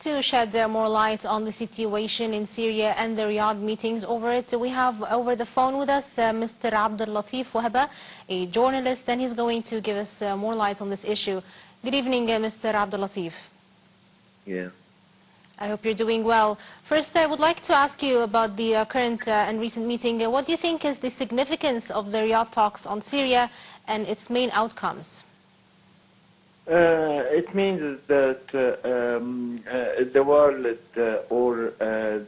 To shed more light on the situation in Syria and the Riyadh meetings over it, we have over the phone with us Mr. AbdelLatif Wahba, a journalist, and he's going to give us more light on this issue. Good evening, Mr. AbdelLatif. Yeah. I hope you're doing well. First, I would like to ask you about the current and recent meeting. What do you think is the significance of the Riyadh talks on Syria and its main outcomes? It means that the world or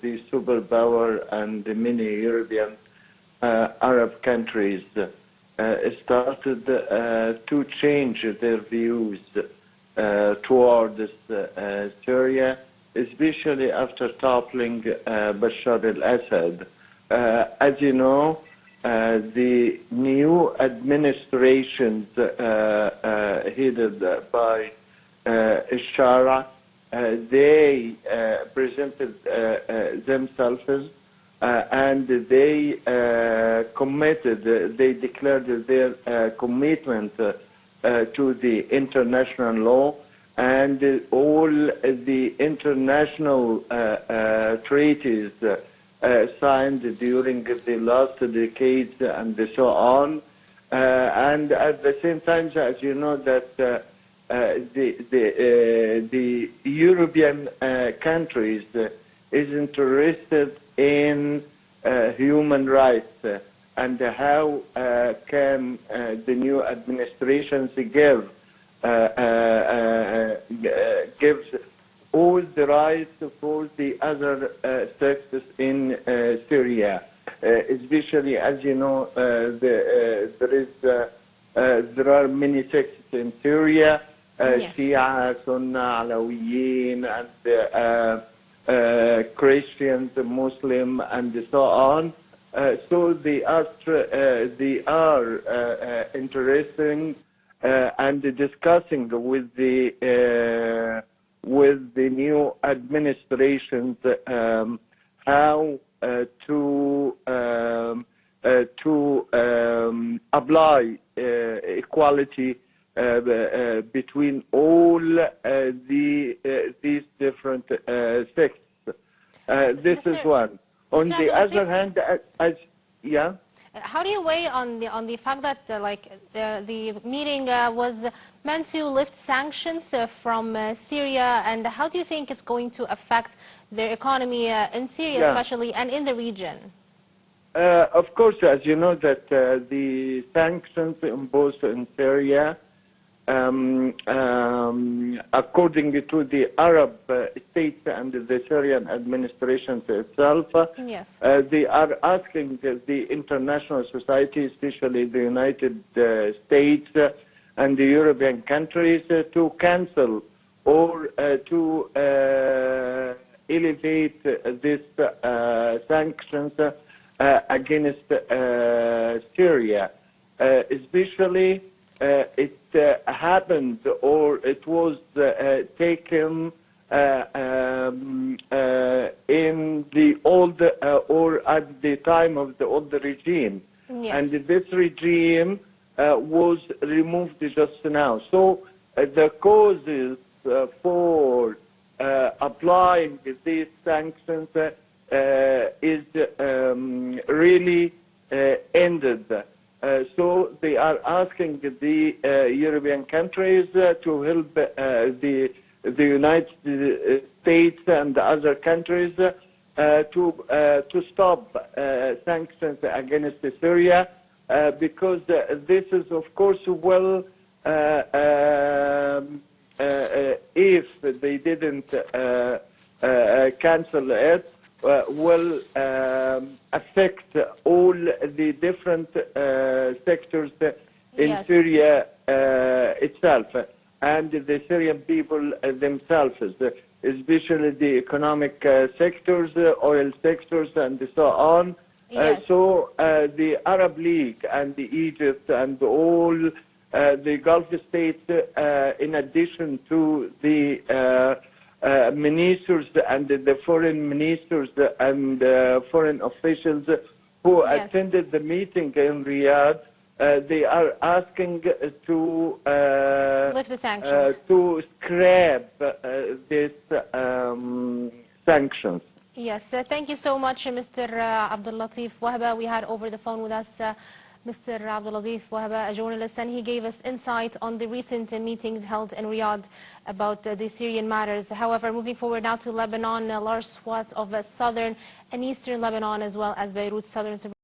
the superpower and the many European Arab countries started to change their views towards Syria, especially after toppling Bashar al-Assad. As you know, the new administrations headed by Shara, they presented themselves and they they declared their commitment to the international law and all the international treaties signed during the last decades and so on. And at the same time, as you know, that the European countries is interested in human rights and how can the new administrations gives all the rights for the other sects in Syria, especially as you know there are many sects in Syria, Yes. Shia, Sunna, Alawiyin, and Christians, Muslim, and so on. So they are interesting and discussing with the new administrations how to apply equality between all these different sects. This is one. On the other hand, yeah. How do you weigh on the fact that the meeting was meant to lift sanctions from Syria, and how do you think it's going to affect their economy in Syria, especially, and in the region? Of course, as you know, that the sanctions imposed in Syria, according to the Arab states and the Syrian administration itself, Yes. they are asking the international society, especially the United States and the European countries, to cancel or to elevate these sanctions against Syria, especially it happened or it was taken in the old or at the time of the old regime. Yes. And this regime was removed just now. So the causes for applying these sanctions is really ended. So they are asking the European countries to help the United States and other countries to stop sanctions against Syria because this is, of course, well, if they didn't cancel it, will affect all the different sectors in Yes. Syria itself and the Syrian people themselves, especially the economic sectors, oil sectors, and so on. Yes. So the Arab League and Egypt and all the Gulf states, in addition to the ministers and the foreign ministers and foreign officials who Yes. attended the meeting in Riyadh, they are asking to lift the sanctions. to scrap these sanctions. Yes, thank you so much, Mr. AbdelLatif Wahba. We had over the phone with us Mr. AbdelLatif Wahba, a journalist, and he gave us insight on the recent meetings held in Riyadh about the Syrian matters. However, moving forward now to Lebanon, large swaths of southern and eastern Lebanon, as well as Beirut's southern